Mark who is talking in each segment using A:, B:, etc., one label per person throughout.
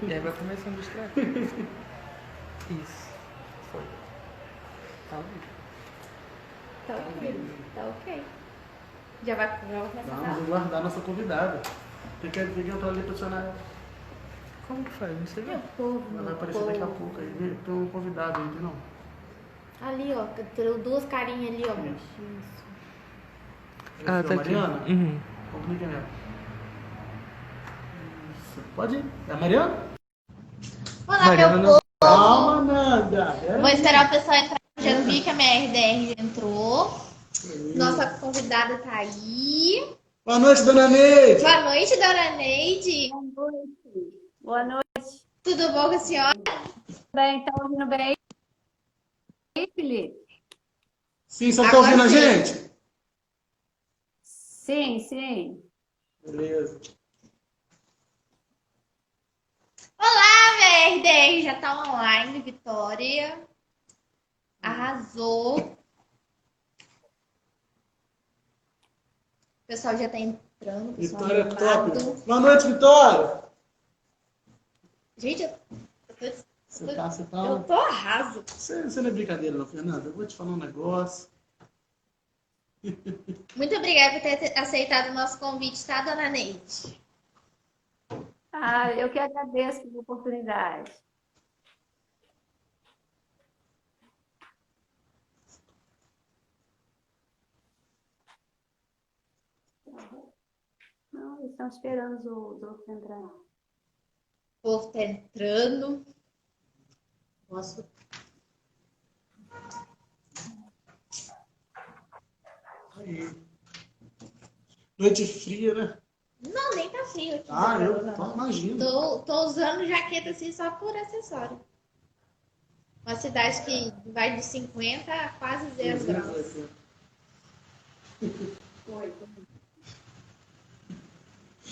A: E aí vai começando os trecos. Isso. Foi. Tá ouvindo.
B: Tá ok. Tá ok. Já vai começar a
C: Vamos guardar nossa convidada. Tem que entrar ali pra adicionar ela.
A: Como que faz? Não sei
B: Meu
A: não.
B: povo,
C: Ela vai
B: meu
C: aparecer daqui a
B: povo.
C: pouco aí. Tem um convidado aí, não?
B: Ali, ó. Tem duas carinhas ali, ó.
C: Isso.
B: Isso.
A: Ah,
C: Esse
A: tá
C: é a
A: aqui.
C: Mariana?
A: Uhum.
C: Complica nela. Isso. Pode ir. É a Mariana?
B: Olá,
A: Mariana
B: meu
A: não.
B: povo.
C: Calma, Nanda.
B: Vou esperar o pessoal entrar. Já vi que a minha RDR entrou. Nossa convidada tá aí.
C: Boa noite, dona Neide.
B: Boa noite, dona Neide.
D: Boa noite. Boa noite.
B: Tudo bom com a senhora?
D: Bem, tá ouvindo bem, Felipe?
C: Sim, você tá
B: Agora
C: ouvindo a
B: sim.
C: gente?
D: Sim, sim.
C: Beleza.
B: Olá, minha RDR já tá online, Vitória. Arrasou. O pessoal já tá entrando, o pessoal
C: Vitória
B: animado.
C: top. Boa noite, Vitória.
B: Gente,
C: Você tá...
B: eu tô arraso.
C: Você não é brincadeira, não, Fernanda. Eu vou te falar um negócio.
B: Muito obrigada por ter aceitado o nosso convite, tá, dona Neide?
D: Ah, eu que agradeço pela oportunidade. Não, eles estão esperando os outros entrar.
B: O povo tá entrando. Posso?
C: Aí. Noite fria, né?
B: Não, nem tá frio aqui.
C: Ah, eu
B: não.
C: imagino.
B: Tô usando jaqueta assim só por acessório. Uma cidade que vai de 50 a quase 0 graus.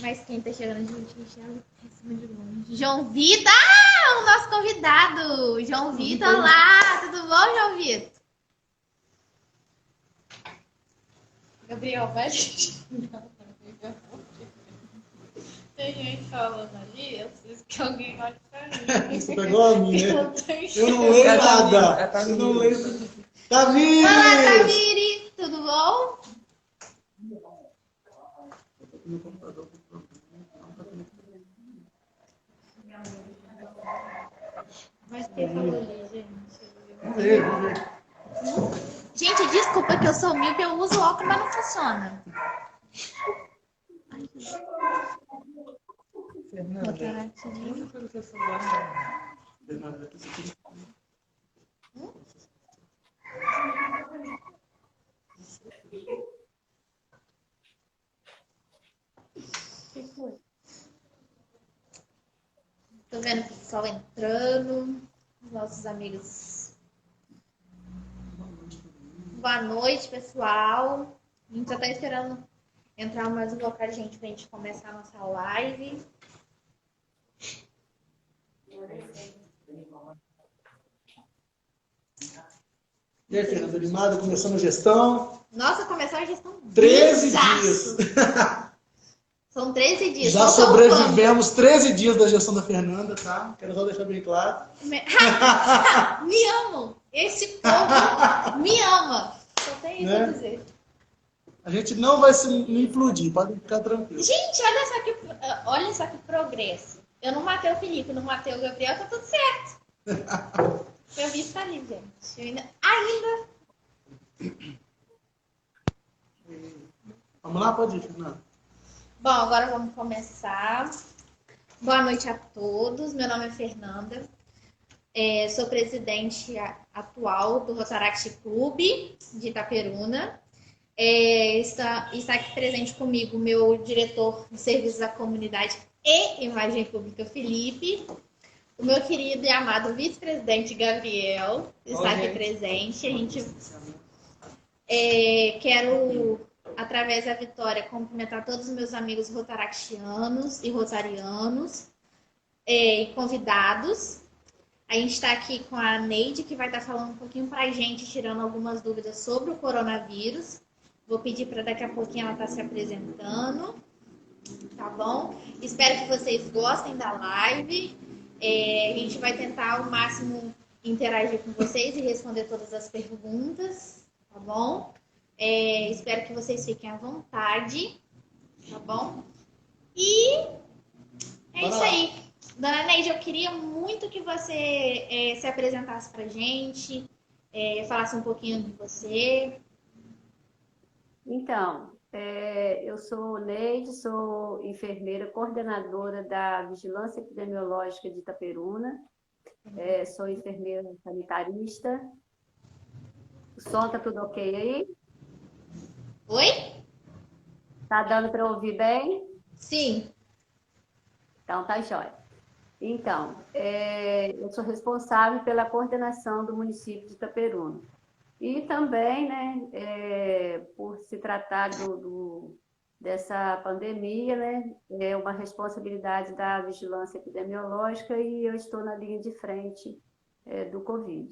B: Mas quem tá chegando, gente, já acima de longe. João Vitor! Ah, o nosso convidado! João Vitor, olá! Tudo bom, João Vitor? Gabriel, vai. Tem gente falando ali, eu preciso que alguém olhe pra mim.
C: Você pegou a minha?
B: Eu
C: Eu
B: não tô
C: não
B: enxergando.
C: leio
A: É Tamires,
C: nada.
A: é Tamires.
C: Eu não leio. Tamires!
B: Olá, Tamiri! Tudo bom?
C: Meu computador.
B: Mas quem falou ali, gente?
C: Vamos ver, vamos ver.
B: Gente, desculpa que eu sou míope, eu uso óculos, mas não funciona.
A: Fernanda,
B: Rotaratinho.
A: onde foi o seu celular?
C: Fernanda, aqui você tem-
B: Tô vendo o pessoal entrando. Os nossos amigos. Boa noite, pessoal. A gente já tá esperando entrar mais um pouco a gente pra gente começar a nossa live.
C: E aí, Fernanda, animada, começando a gestão.
B: Nossa, começou a gestão
C: 13
B: desaço.
C: dias.
B: São 13 dias.
C: Já
B: Faltam
C: sobrevivemos 13 dias da gestão da Fernanda, tá? Quero só deixar bem claro.
B: quantos? Me amam. Esse povo me ama. Só tem isso
C: Né?
B: a dizer.
C: A gente não vai se implodir, podem ficar tranquilos.
B: Gente, olha só que progresso. Eu não matei o Felipe, não matei o Gabriel, tá tudo certo. Meu visto tá ali, gente. Eu ainda.
C: Vamos lá, pode ir, Fernanda.
B: Bom, agora vamos começar. Boa noite a todos. Meu nome é Fernanda. Sou presidente atual do Rotaract Clube de Itaperuna. Está aqui presente comigo meu diretor de serviços à comunidade e imagem pública, Felipe. O meu querido e amado vice-presidente Gabriel está aqui presente. A gente quero, através da Vitória, cumprimentar todos os meus amigos rotaractianos e rotarianos e convidados. A gente está aqui com a Neide, que vai estar falando um pouquinho para a gente, tirando algumas dúvidas sobre o coronavírus. Vou pedir para daqui a pouquinho ela estar se apresentando. tá bom? Espero que vocês gostem da live. A gente vai tentar ao máximo interagir com vocês e responder todas as perguntas, tá bom? Espero que vocês fiquem à vontade, tá bom? E é isso aí. Dona Neide, eu queria muito que você se apresentasse pra gente, falasse um pouquinho de você.
D: Então, eu sou Neide, sou enfermeira coordenadora da Vigilância Epidemiológica de Itaperuna, sou enfermeira sanitarista. O som tá tudo ok aí?
B: Oi?
D: Tá dando para ouvir bem?
B: Sim.
D: Então, tá jóia. Então, eu sou responsável pela coordenação do município de Itaperuna. E também, né, por se tratar dessa pandemia, né, é uma responsabilidade da vigilância epidemiológica e eu estou na linha de frente do Covid.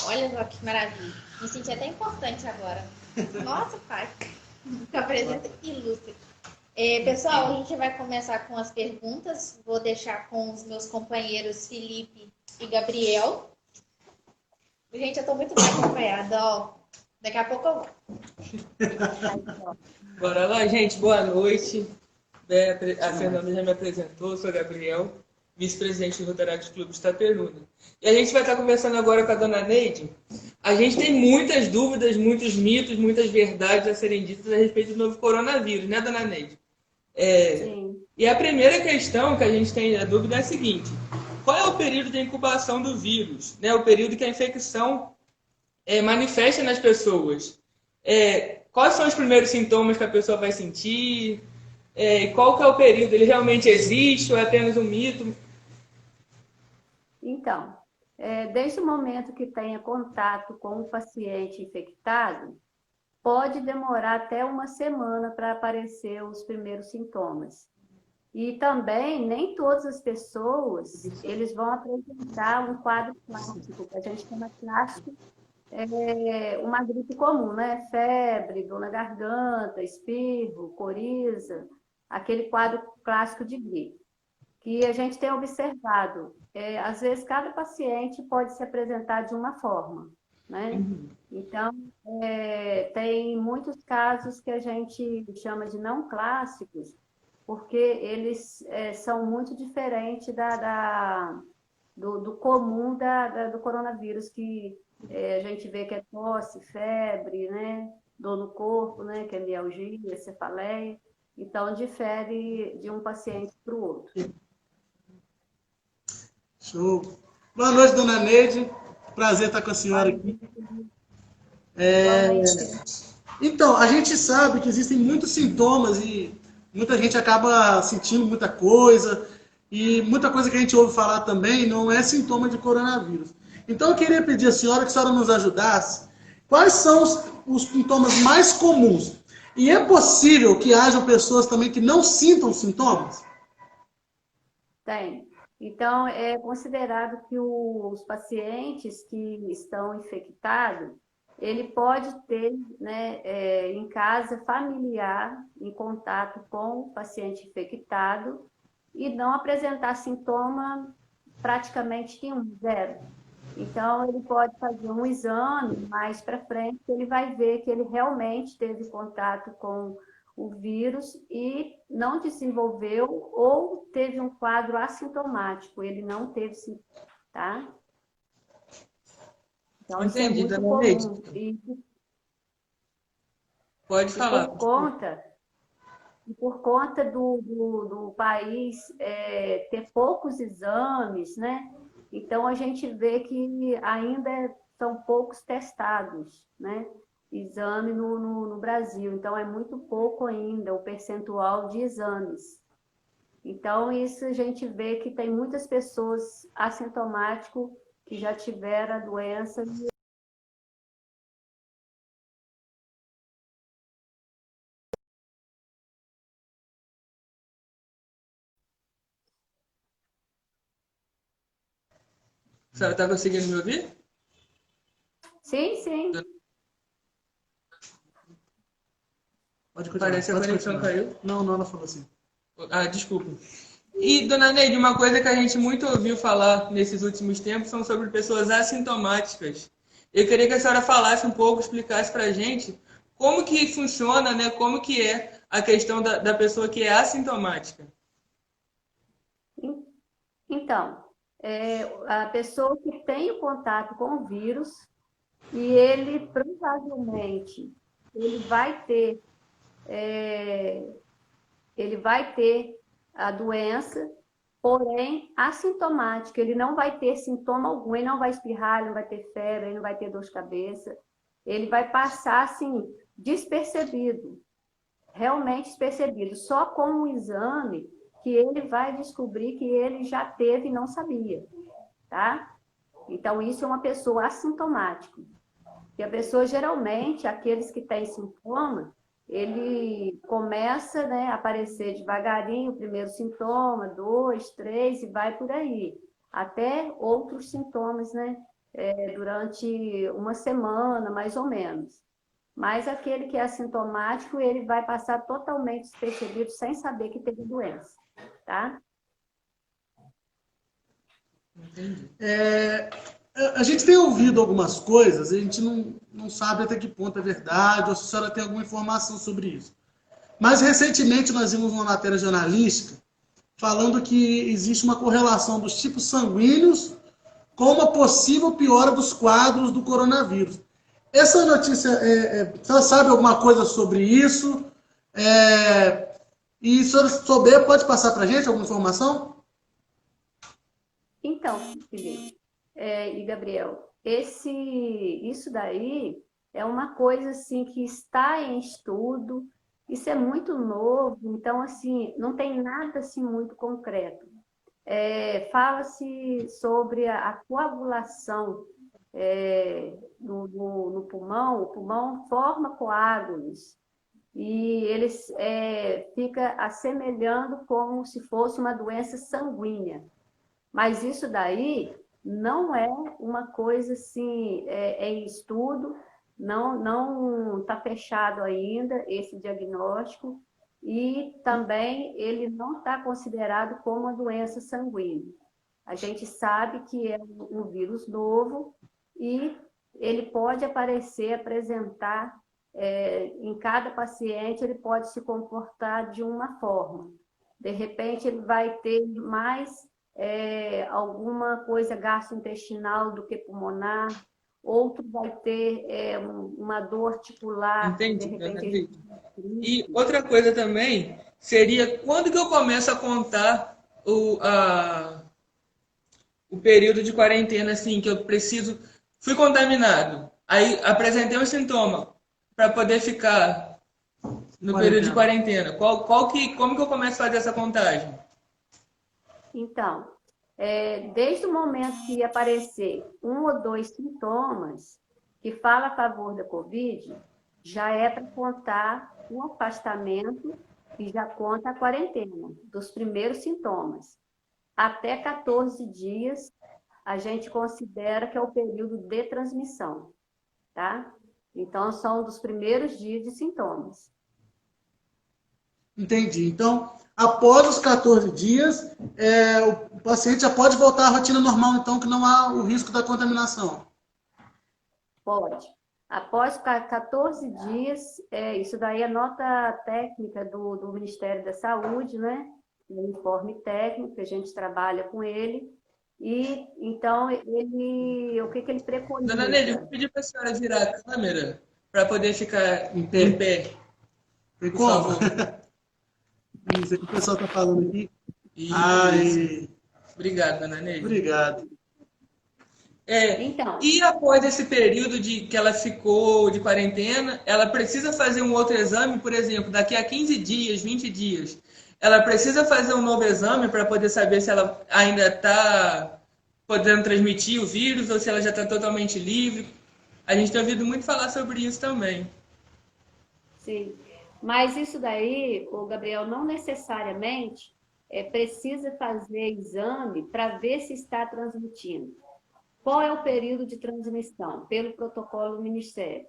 B: Olha só que maravilha. Me senti até importante agora. Nossa, pai. Com a presença ilustre. Pessoal, a gente vai começar com as perguntas. Vou deixar com os meus companheiros Felipe e Gabriel. Gente, eu tô muito bem acompanhada, ó. Daqui a pouco eu vou.
A: Bora lá, gente. Boa noite. A Fernanda já me apresentou, sou Gabriel, vice-presidente do Rotaract Clube de Itaperuna. E a gente vai estar conversando agora com a dona Neide. A gente tem muitas dúvidas, muitos mitos, muitas verdades a serem ditas a respeito do novo coronavírus, né, dona Neide?
D: Sim.
A: E a primeira questão que a gente tem a dúvida é a seguinte: qual é o período de incubação do vírus? Né? O período que a infecção manifesta nas pessoas. Quais são os primeiros sintomas que a pessoa vai sentir? Qual que é o período? Ele realmente existe ou é apenas um mito?
D: Então, desde o momento que tenha contato com o paciente infectado, pode demorar até uma semana para aparecer os primeiros sintomas. E também, nem todas as pessoas, eles vão apresentar um quadro clássico, que a gente chama clássico, uma gripe comum, né? Febre, dor na garganta, espirro, coriza, aquele quadro clássico de gripe, que a gente tem observado. Às vezes, cada paciente pode se apresentar de uma forma, né? Então, tem muitos casos que a gente chama de não clássicos, porque eles são muito diferentes do comum do coronavírus, que a gente vê que é tosse, febre, né? Dor no corpo, né? Que é mialgia, cefaleia. Então, difere de um paciente para o outro.
C: Show. Boa noite, dona Neide. Prazer estar com a senhora aqui. Então, a gente sabe que existem muitos sintomas e muita gente acaba sentindo muita coisa. E muita coisa que a gente ouve falar também não é sintoma de coronavírus. Então, eu queria pedir à senhora que a senhora nos ajudasse. Quais são os sintomas mais comuns? E é possível que hajam pessoas também que não sintam sintomas?
D: Tem. Então, é considerado que os pacientes que estão infectados, ele pode ter, né, em casa familiar, em contato com o paciente infectado, e não apresentar sintoma praticamente nenhum, zero. Então, ele pode fazer um exame mais para frente, ele vai ver que ele realmente teve contato com o vírus e não desenvolveu ou teve um quadro assintomático, ele não teve sintomas, tá? Então, isso é
A: Entendi,
D: muito
A: dona Neide.
D: comum.
A: Pode falar.
D: Por conta do país ter poucos exames, né? Então, a gente vê que ainda são poucos testados, né? Exame no Brasil. Então, é muito pouco ainda o percentual de exames. Então, isso a gente vê que tem muitas pessoas assintomáticas que já tiveram a doença.
A: A senhora está conseguindo me ouvir?
D: Sim, sim.
C: Pode continuar.
A: Parece que a
C: Pode
A: conexão
C: continuar.
A: caiu.
C: Não, ela falou assim.
A: Ah, desculpa. E, dona Neide, uma coisa que a gente muito ouviu falar nesses últimos tempos são sobre pessoas assintomáticas. Eu queria que a senhora falasse um pouco, explicasse para a gente como que funciona, né? Como que é a questão da pessoa que é assintomática.
D: Então, a pessoa que tem o contato com o vírus e ele provavelmente ele vai ter ele vai ter a doença, porém assintomática. Ele não vai ter sintoma algum, ele não vai espirrar, ele não vai ter febre, ele não vai ter dor de cabeça. Ele vai passar assim despercebido, realmente despercebido, só com o exame que ele vai descobrir que ele já teve e não sabia, tá? Então isso é uma pessoa assintomática. E a pessoa geralmente, aqueles que têm sintoma, ele começa, né, a aparecer devagarinho, o primeiro sintoma, 2, 3, e vai por aí, até outros sintomas, né, durante uma semana, mais ou menos. Mas aquele que é assintomático, ele vai passar totalmente despercebido, sem saber que teve doença, tá?
A: Entendi.
C: A gente tem ouvido algumas coisas, a gente não sabe até que ponto é verdade, ou se a senhora tem alguma informação sobre isso. Mas recentemente nós vimos uma matéria jornalística falando que existe uma correlação dos tipos sanguíneos com uma possível piora dos quadros do coronavírus. Essa notícia, a senhora sabe alguma coisa sobre isso? E se a senhora souber, pode passar para a gente alguma informação?
D: Então, Felipe, e Gabriel, isso daí é uma coisa assim que está em estudo, isso é muito novo, então assim, não tem nada assim muito concreto. Fala-se sobre a coagulação no pulmão, o pulmão forma coágulos e eles fica assemelhando como se fosse uma doença sanguínea. Mas isso daí não é uma coisa assim, em estudo, não está fechado ainda esse diagnóstico e também ele não está considerado como uma doença sanguínea. A gente sabe que é um vírus novo e ele pode apresentar, em cada paciente, ele pode se comportar de uma forma. De repente, ele vai ter mais alguma coisa gastrointestinal do que pulmonar, outro vai ter uma dor articular,
A: Entendi,
D: de
A: dona
D: repente.
A: Neide. E outra coisa também seria quando que eu começo a contar o período de quarentena, assim, que eu preciso. Fui contaminado, aí apresentei um sintoma para poder ficar no período de quarentena. Como que eu começo a fazer essa contagem?
D: Então, desde o momento que aparecer um ou dois sintomas que fala a favor da Covid, já é para contar o afastamento e já conta a quarentena dos primeiros sintomas. Até 14 dias, a gente considera que é o período de transmissão, tá? Então, são dos primeiros dias de sintomas.
C: Entendi. Então, após os 14 dias, o paciente já pode voltar à rotina normal, então, que não há o risco da contaminação.
D: Pode. Após 14 dias, isso daí é nota técnica do Ministério da Saúde, né? Um informe técnico, a gente trabalha com ele. E, então, o que ele preconiza?
A: Dona Neide, eu vou pedir para a senhora virar a câmera para poder ficar em pé.
C: Tem
A: Por
C: como?
A: favor.
C: Isso que o pessoal está falando aqui.
A: Isso.
C: Ai,
A: Obrigado, dona Neide.
C: obrigado.
D: Então,
A: E após esse período que ela ficou de quarentena, ela precisa fazer um outro exame, por exemplo, daqui a 15 dias, 20 dias. Ela precisa fazer um novo exame para poder saber se ela ainda está podendo transmitir o vírus ou se ela já está totalmente livre. A gente tem ouvido muito falar sobre isso também.
D: sim. Mas isso daí, o Gabriel, não necessariamente precisa fazer exame para ver se está transmitindo. Qual é o período de transmissão? Pelo protocolo do Ministério.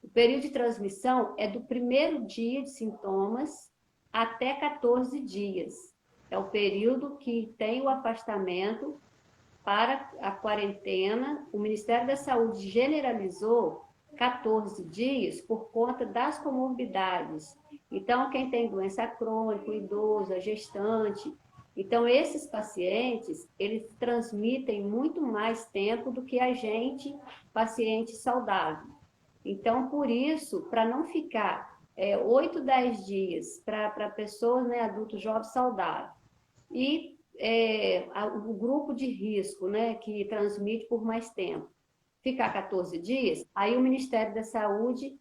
D: O período de transmissão é do primeiro dia de sintomas até 14 dias. É o período que tem o afastamento para a quarentena. O Ministério da Saúde generalizou 14 dias por conta das comorbidades. Então, quem tem doença crônica, o idoso, a gestante. Então, esses pacientes, eles transmitem muito mais tempo do que a gente, paciente saudável. Então, por isso, para não ficar 8, 10 dias para pessoas, né, adultos jovens saudáveis, e o grupo de risco, né, que transmite por mais tempo, ficar 14 dias, aí o Ministério da Saúde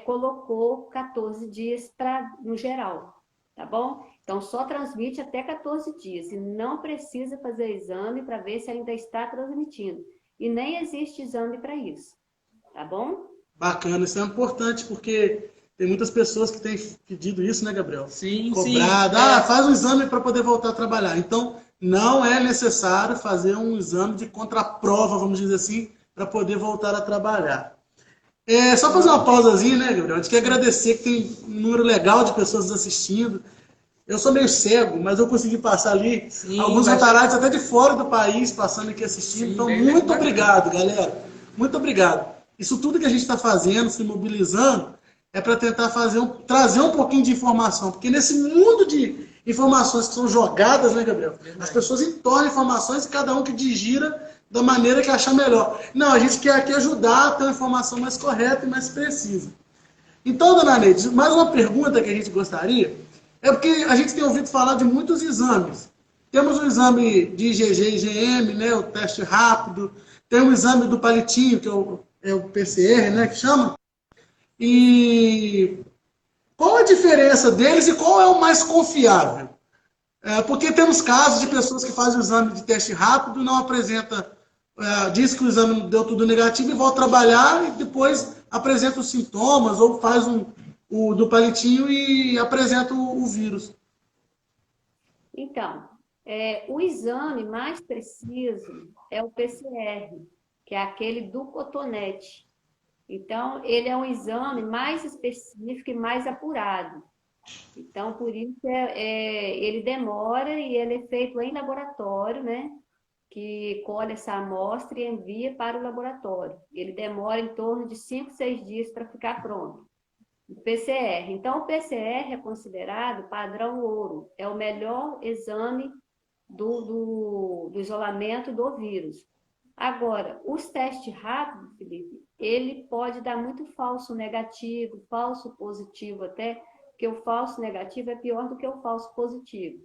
D: colocou 14 dias no geral, tá bom? Então, só transmite até 14 dias e não precisa fazer exame para ver se ainda está transmitindo. E nem existe exame para isso, tá bom?
C: Bacana, isso é importante, porque tem muitas pessoas que têm pedido isso, né, Gabriel?
A: Sim,
C: Cobrado.
A: sim.
C: Faz um exame para poder voltar a trabalhar. Então, não é necessário fazer um exame de contraprova, vamos dizer assim, para poder voltar a trabalhar. Só fazer uma pausazinha, né, Gabriel? A gente quer agradecer que tem um número legal de pessoas nos assistindo. Eu sou meio cego, mas eu consegui passar ali.
A: Sim,
C: Alguns rotarados até de fora do país passando aqui assistindo.
A: Sim,
C: Então,
A: bem
C: muito
A: bacana.
C: obrigado, galera. Muito obrigado. Isso tudo que a gente está fazendo, se mobilizando, é para tentar trazer um pouquinho de informação. Porque nesse mundo de informações que são jogadas, né, Gabriel? As pessoas entornam informações e cada um que digira da maneira que achar melhor. Não, a gente quer aqui ajudar a ter uma informação mais correta e mais precisa. Então, dona Neide, mais uma pergunta que a gente gostaria, é porque a gente tem ouvido falar de muitos exames. Temos o exame de IgG e IgM, né, o teste rápido, tem o exame do palitinho, que é o PCR, né, que chama. E qual a diferença deles e qual é o mais confiável? Porque temos casos de pessoas que fazem o exame de teste rápido, não apresenta, diz que o exame deu tudo negativo e volta a trabalhar e depois apresenta os sintomas ou faz o do palitinho e apresenta o vírus.
D: Então, o exame mais preciso é o PCR, que é aquele do cotonete. Então, ele é um exame mais específico e mais apurado. Então, por isso, ele demora e ele é feito em laboratório, né? Que colhe essa amostra e envia para o laboratório. Ele demora em torno de 5, 6 dias para ficar pronto. O PCR. Então, o PCR é considerado padrão ouro. É o melhor exame do isolamento do vírus. Agora, os testes rápidos, Felipe, ele pode dar muito falso negativo, falso positivo até, porque o falso negativo é pior do que o falso positivo.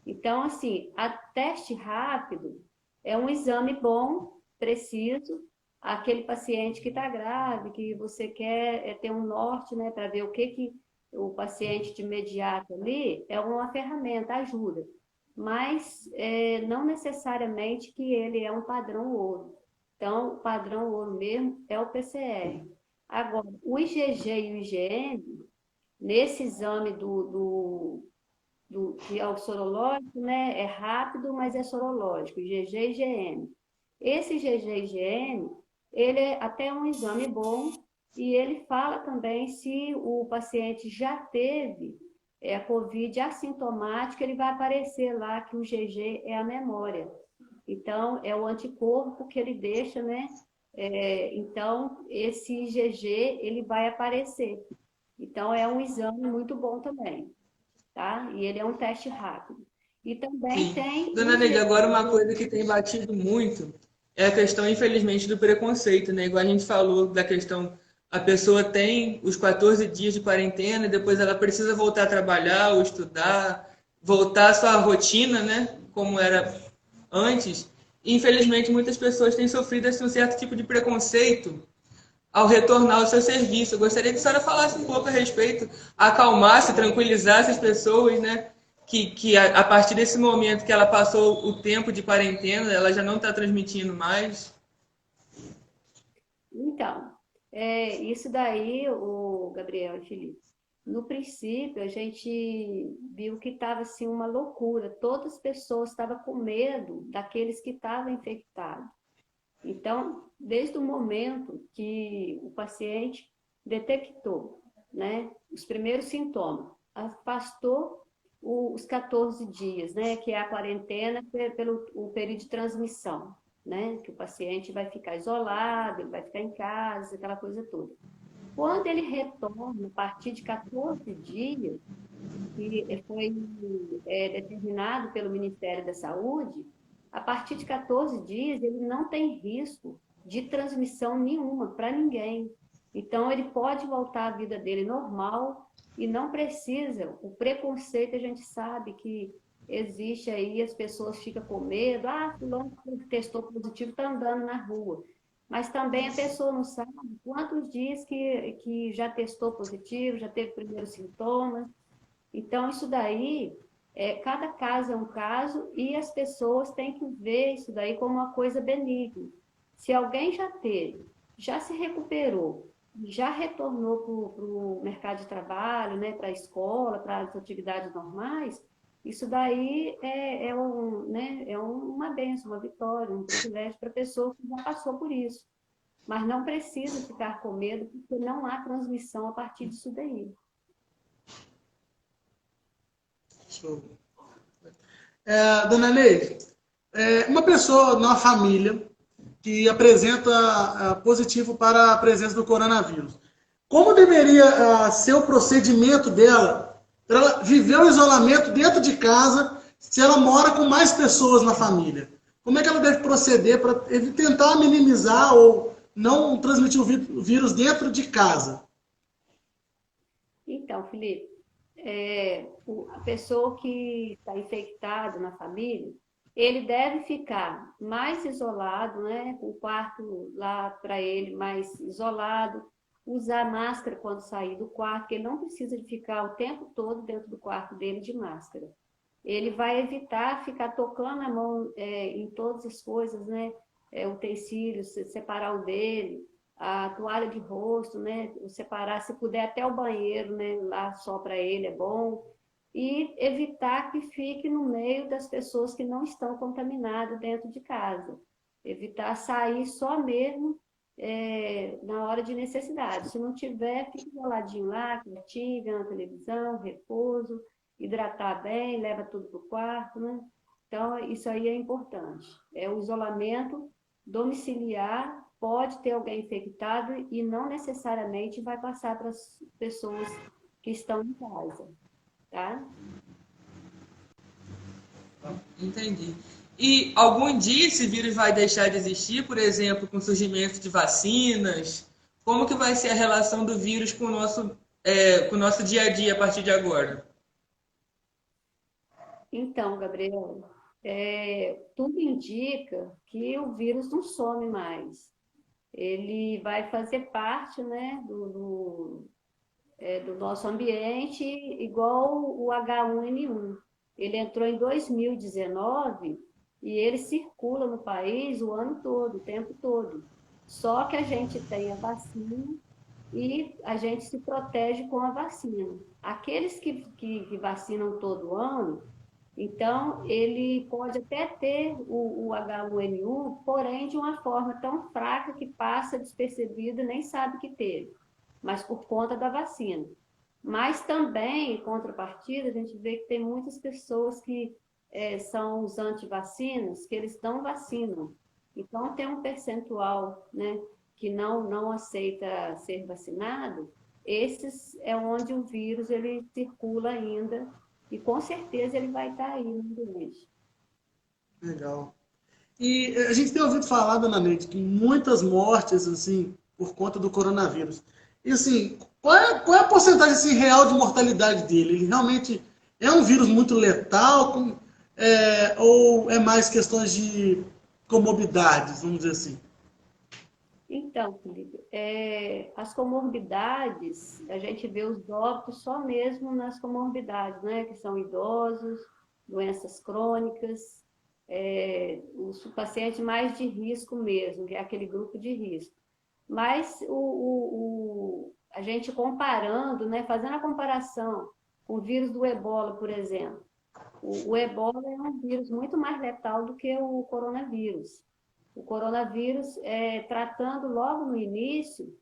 D: Então, assim, a teste rápido é um exame bom, preciso, aquele paciente que está grave, que você quer ter um norte, né, para ver o que o paciente de imediato ali, é uma ferramenta, ajuda. Mas não necessariamente que ele é um padrão ouro. Então, o padrão ouro mesmo é o PCR. Agora, o IgG e o IgM, nesse exame que é o sorológico, né? É rápido, mas é sorológico, IgG e IgM. Esse IgG e IgM, ele é até um exame bom e ele fala também se o paciente já teve a COVID assintomática, ele vai aparecer lá que o IgG é a memória. Então, é o anticorpo que ele deixa, né? Então, esse IgG, ele vai aparecer. Então, é um exame muito bom também. Tá? E ele é um teste rápido. E também
A: Sim.
D: tem...
A: Dona Neide, agora uma coisa que tem batido muito é a questão, infelizmente, do preconceito, né? Igual a gente falou da questão, a pessoa tem os 14 dias de quarentena e depois ela precisa voltar a trabalhar ou estudar, voltar à sua rotina, né? Como era antes. E, infelizmente, muitas pessoas têm sofrido assim, um certo tipo de preconceito ao retornar ao seu serviço. Eu gostaria que a senhora falasse um pouco a respeito, acalmasse, tranquilizasse as pessoas, né? Que a partir desse momento que ela passou o tempo de quarentena, ela já não está transmitindo mais.
D: Então, isso daí, o Gabriel e Felipe, no princípio a gente viu que estava assim uma loucura. Todas as pessoas estavam com medo daqueles que estavam infectados. Então, desde o momento que o paciente detectou, né, os primeiros sintomas, afastou os 14 dias, né, que é a quarentena pelo o período de transmissão, né, que o paciente vai ficar isolado, ele vai ficar em casa, aquela coisa toda. Quando ele retorna, a partir de 14 dias, que foi determinado pelo Ministério da Saúde, a partir de 14 dias ele não tem risco de transmissão nenhuma para ninguém. Então, ele pode voltar à vida dele normal e não precisa. O preconceito, a gente sabe que existe aí, as pessoas ficam com medo. Ah, fulano testou positivo, está andando na rua. Mas também a pessoa não sabe quantos dias que já testou positivo, já teve primeiros sintomas. Então, isso daí, cada caso é um caso e as pessoas têm que ver isso daí como uma coisa benigna. Se alguém já teve, já se recuperou, já retornou para o mercado de trabalho, né, para a escola, para as atividades normais, isso daí é uma bênção, uma vitória, um privilégio para a pessoa que já passou por isso. Mas não precisa ficar com medo, porque não há transmissão a partir disso daí.
C: Dona Neide, uma pessoa na família que apresenta positivo para a presença do coronavírus, como deveria ser o procedimento dela para ela viver o isolamento dentro de casa se ela mora com mais pessoas na família? Como é que ela deve proceder para tentar minimizar ou não transmitir o vírus dentro de casa?
D: Então, Felipe, a pessoa que está infectada na família, ele deve ficar mais isolado, né? O quarto lá para ele mais isolado, usar máscara quando sair do quarto, porque ele não precisa de ficar o tempo todo dentro do quarto dele de máscara. Ele vai evitar ficar tocando a mão em todas as coisas, né? Utensílios, separar o dele, a toalha de rosto, né? Separar, se puder, até o banheiro, né? Lá só para ele é bom. E evitar que fique no meio das pessoas que não estão contaminadas dentro de casa. Evitar sair só mesmo na hora de necessidade. Se não tiver, fique isoladinho lá, quietinho, vendo a televisão, repouso, hidratar bem, leva tudo para o quarto, né? Então, isso aí é importante. É o isolamento domiciliar, pode ter alguém infectado e não necessariamente vai passar para as pessoas que estão em casa, tá?
A: Entendi. E algum dia esse vírus vai deixar de existir, por exemplo, com o surgimento de vacinas? Como que vai ser a relação do vírus com o nosso dia a dia a partir de agora?
D: Então, Gabriel, tudo indica que o vírus não some mais. Ele vai fazer parte, né, do nosso ambiente, igual o H1N1. Ele entrou em 2019 e ele circula no país o ano todo, o tempo todo. Só que a gente tem a vacina e a gente se protege com a vacina. Aqueles que vacinam todo ano, então ele pode até ter o H1N1, porém de uma forma tão fraca que passa despercebida, nem sabe que teve, mas por conta da vacina. Mas também, em contrapartida, a gente vê que tem muitas pessoas que são os antivacinas, que eles não vacinam. Então, tem um percentual, né, que não aceita ser vacinado. Esses é onde o vírus ele circula ainda e, com certeza, ele vai estar aí no ambiente.
C: Legal. E a gente tem ouvido falar, dona Neide, que muitas mortes, assim, por conta do coronavírus. E, assim, qual é a porcentagem assim, real de mortalidade dele? Ele realmente é um vírus muito letal? Ou é mais questões de comorbidades, vamos dizer assim?
D: Então, Felipe, as comorbidades, a gente vê os óbitos só mesmo nas comorbidades, né? Que são idosos, doenças crônicas, os pacientes mais de risco mesmo, que é aquele grupo de risco. Mas a gente comparando, né? Fazendo a comparação com o vírus do ebola, por exemplo. O ebola é um vírus muito mais letal do que o coronavírus. O coronavírus, tratando logo no início,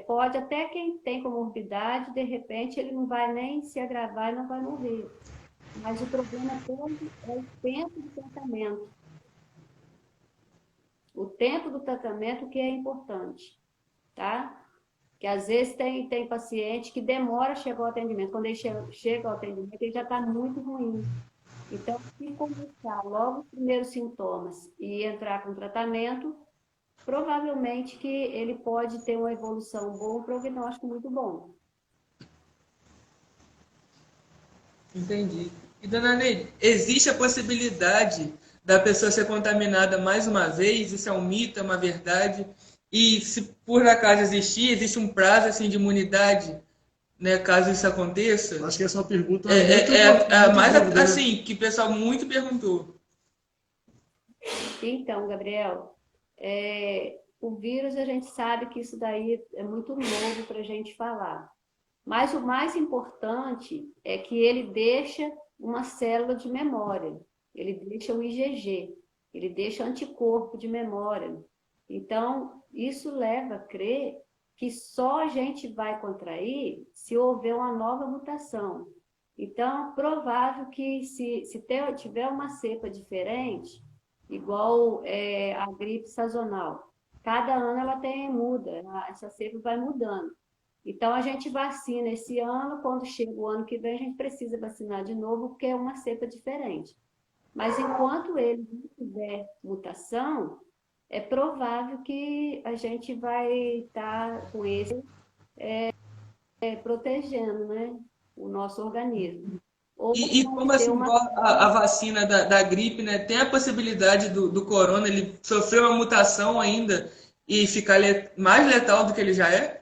D: Pode até quem tem comorbidade, de repente, ele não vai nem se agravar e não vai morrer. Mas o problema todo é o tempo do tratamento. O tempo do tratamento que é importante, tá? Que às vezes tem paciente que demora a chegar ao atendimento. Quando ele chega ao atendimento, ele já está muito ruim. Então, se começar logo os primeiros sintomas e entrar com tratamento, provavelmente que ele pode ter uma evolução boa, um prognóstico muito bom.
A: Entendi. E, dona Neide, existe a possibilidade da pessoa ser contaminada mais uma vez? Isso é um mito, é uma verdade? E se por acaso existir, existe um prazo assim, de imunidade, né, caso isso aconteça?
C: Acho que essa é uma pergunta
A: muito mais
C: dúvida, né?
A: assim, que o pessoal muito perguntou.
D: Então, Gabriel, o vírus a gente sabe que isso daí é muito novo para a gente falar. Mas o mais importante é que ele deixa uma célula de memória, ele deixa o IgG, ele deixa anticorpo de memória. Então, isso leva a crer que só a gente vai contrair se houver uma nova mutação. Então, provável que se tiver uma cepa diferente, igual a gripe sazonal, cada ano ela muda, essa cepa vai mudando. Então, a gente vacina esse ano, quando chega o ano que vem, a gente precisa vacinar de novo, porque é uma cepa diferente. Mas enquanto ele não tiver mutação, é provável que a gente vai estar com esse protegendo, né, o nosso organismo. Ou
A: E como assim, a vacina da gripe, né, tem a possibilidade do corona ele sofrer uma mutação ainda e ficar mais letal do que ele já é?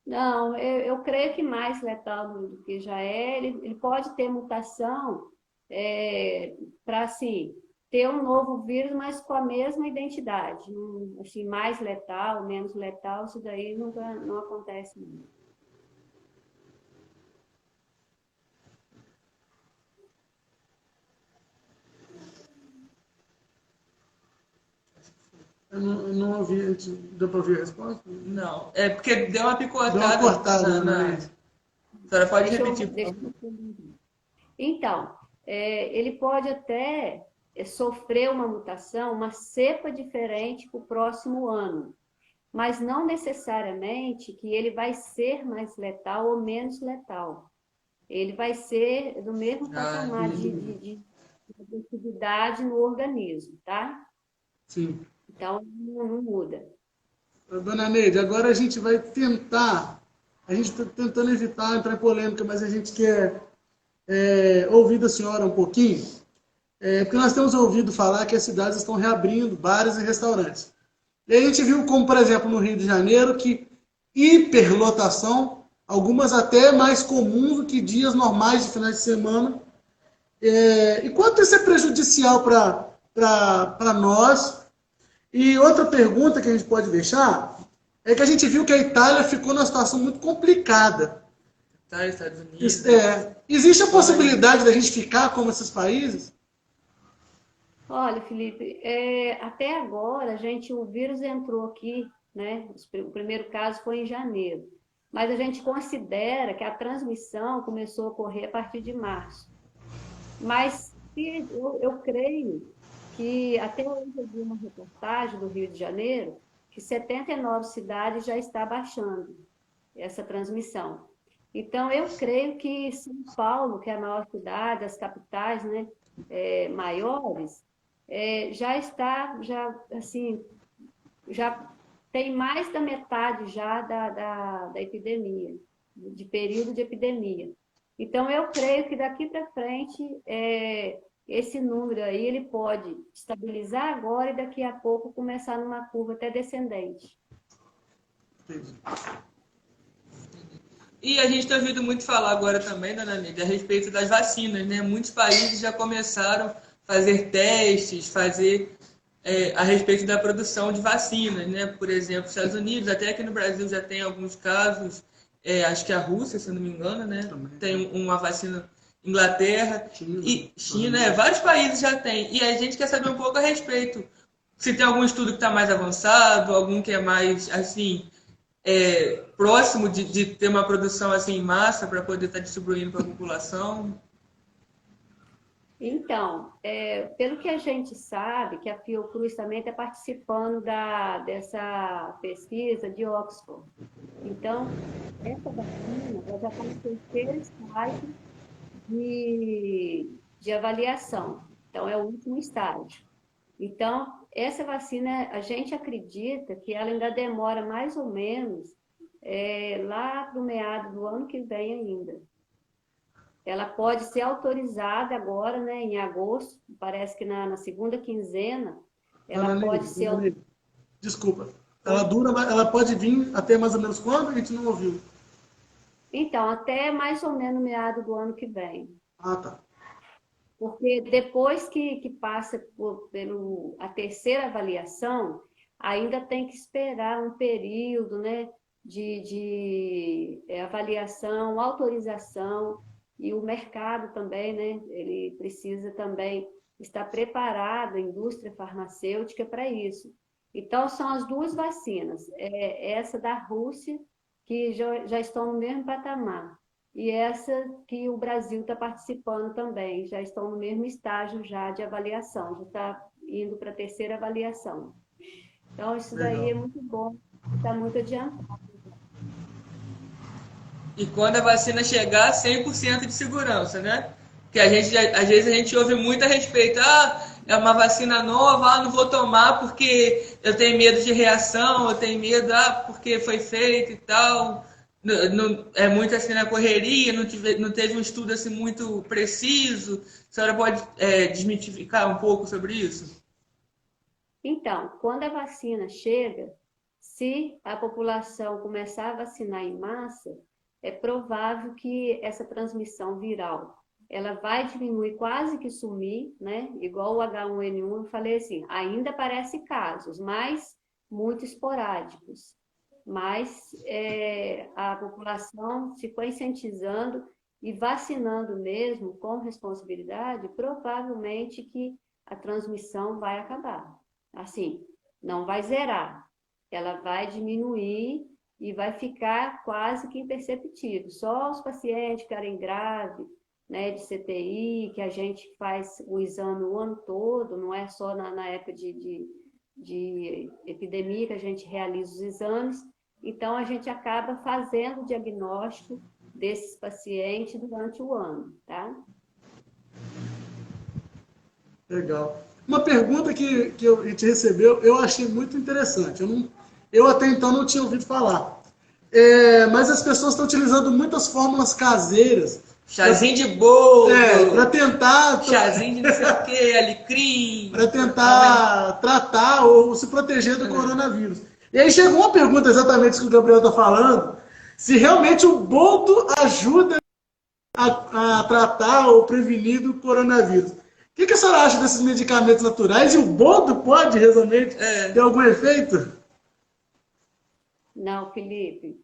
D: Não, eu creio que mais letal do que já é. Ele pode ter mutação para, assim, ter um novo vírus, mas com a mesma identidade. Assim, mais letal, menos letal, isso daí não acontece. Não.
C: Eu não ouvi, deu para ouvir a resposta?
A: Não, é porque deu uma picotada.
C: Deu uma cortada, né?
A: A senhora pode repetir.
D: Então, ele pode até sofrer uma mutação, uma cepa diferente para o próximo ano, mas não necessariamente que ele vai ser mais letal ou menos letal. Ele vai ser do mesmo patamar de agressividade no organismo, tá?
C: Sim.
D: Então, não muda.
C: Dona Neide, agora a gente vai tentar, a gente está tentando evitar entrar em polêmica, mas a gente quer ouvir da senhora um pouquinho, porque nós temos ouvido falar que as cidades estão reabrindo bares e restaurantes. E a gente viu como, por exemplo, no Rio de Janeiro, que hiperlotação, algumas até mais comuns do que dias normais de finais de semana. E quanto isso é prejudicial para nós? E outra pergunta que a gente pode deixar é que a gente viu que a Itália ficou numa situação muito complicada.
A: Tá, Estados Unidos.
C: Existe a possibilidade da gente ficar como esses países?
D: Olha, Felipe, até agora o vírus entrou aqui, né? O primeiro caso foi em janeiro, mas a gente considera que a transmissão começou a ocorrer a partir de março. Mas eu creio que até hoje eu vi uma reportagem do Rio de Janeiro que 79 cidades já está baixando essa transmissão. Então, eu creio que São Paulo, que é a maior cidade, as capitais, né, maiores, já tem mais da metade já da epidemia, de período de epidemia. Então, eu creio que daqui para frente, esse número aí ele pode estabilizar agora e daqui a pouco começar numa curva até descendente.
C: Entendi.
A: E a gente está ouvindo muito falar agora também, dona Neide, a respeito das vacinas, né? Muitos países já começaram a fazer testes, a respeito da produção de vacinas, né? Por exemplo, Estados Unidos, até aqui no Brasil já tem alguns casos, acho que a Rússia, se eu não me engano, né? Tem uma vacina, Inglaterra e China, vários países já têm. E a gente quer saber um pouco a respeito. Se tem algum estudo que está mais avançado, algum que é mais, assim, próximo de ter uma produção assim em massa para poder estar distribuindo para a população?
D: Então, pelo que a gente sabe, que a Fiocruz também está participando dessa pesquisa de Oxford. Então, essa vacina ela já está no terceiro estágio de avaliação. Então, é o último estágio. Então, essa vacina, a gente acredita que ela ainda demora mais ou menos lá para o meado do ano que vem ainda. Ela pode ser autorizada agora, né, em agosto, parece que na segunda quinzena, ela pode ser...
C: Desculpa. Ela pode vir até mais ou menos quando? A gente não ouviu.
D: Então, até mais ou menos meado do ano que vem.
C: Ah, tá.
D: Porque depois que passa pela a terceira avaliação, ainda tem que esperar um período, né, de avaliação, autorização, e o mercado também, né, ele precisa também estar preparado, a indústria farmacêutica, para isso. Então, são as duas vacinas, essa da Rússia, que já estão no mesmo patamar, e essa que o Brasil está participando também, já estão no mesmo estágio já de avaliação, já está indo para a terceira avaliação. Então, isso daí é muito bom, está muito adiantado.
A: E quando a vacina chegar, 100% de segurança, né? Porque às vezes a gente ouve muito a respeito, é uma vacina nova, não vou tomar porque eu tenho medo de reação, eu tenho medo, porque foi feito e tal. Não, é muito assim na correria, não teve um estudo assim muito preciso. A senhora pode desmitificar um pouco sobre isso?
D: Então, quando a vacina chega, se a população começar a vacinar em massa, é provável que essa transmissão viral ela vai diminuir, quase que sumir, né? Igual o H1N1, eu falei assim, ainda aparece casos, mas muito esporádicos. Mas a população se conscientizando e vacinando mesmo com responsabilidade, provavelmente que a transmissão vai acabar. Assim, não vai zerar, ela vai diminuir e vai ficar quase que imperceptível. Só os pacientes ficarem graves, né, de CTI, que a gente faz o exame o ano todo, não é só na época de epidemia que a gente realiza os exames. Então, a gente acaba fazendo o diagnóstico desses pacientes durante o ano, tá?
C: Legal. Uma pergunta que a gente recebeu, eu achei muito interessante. Eu até então não tinha ouvido falar. Mas as pessoas estão utilizando muitas fórmulas caseiras.
A: Chazinho de bolo.
C: Para tentar.
A: Chazinho de não sei o que, alecrim.
C: Para tentar tratar ou se proteger do coronavírus. E aí chegou uma pergunta exatamente isso que o Gabriel está falando. Se realmente o boldo ajuda a tratar ou prevenir do coronavírus. O que a senhora acha desses medicamentos naturais? E o boldo pode realmente ter algum efeito?
D: Não, Felipe.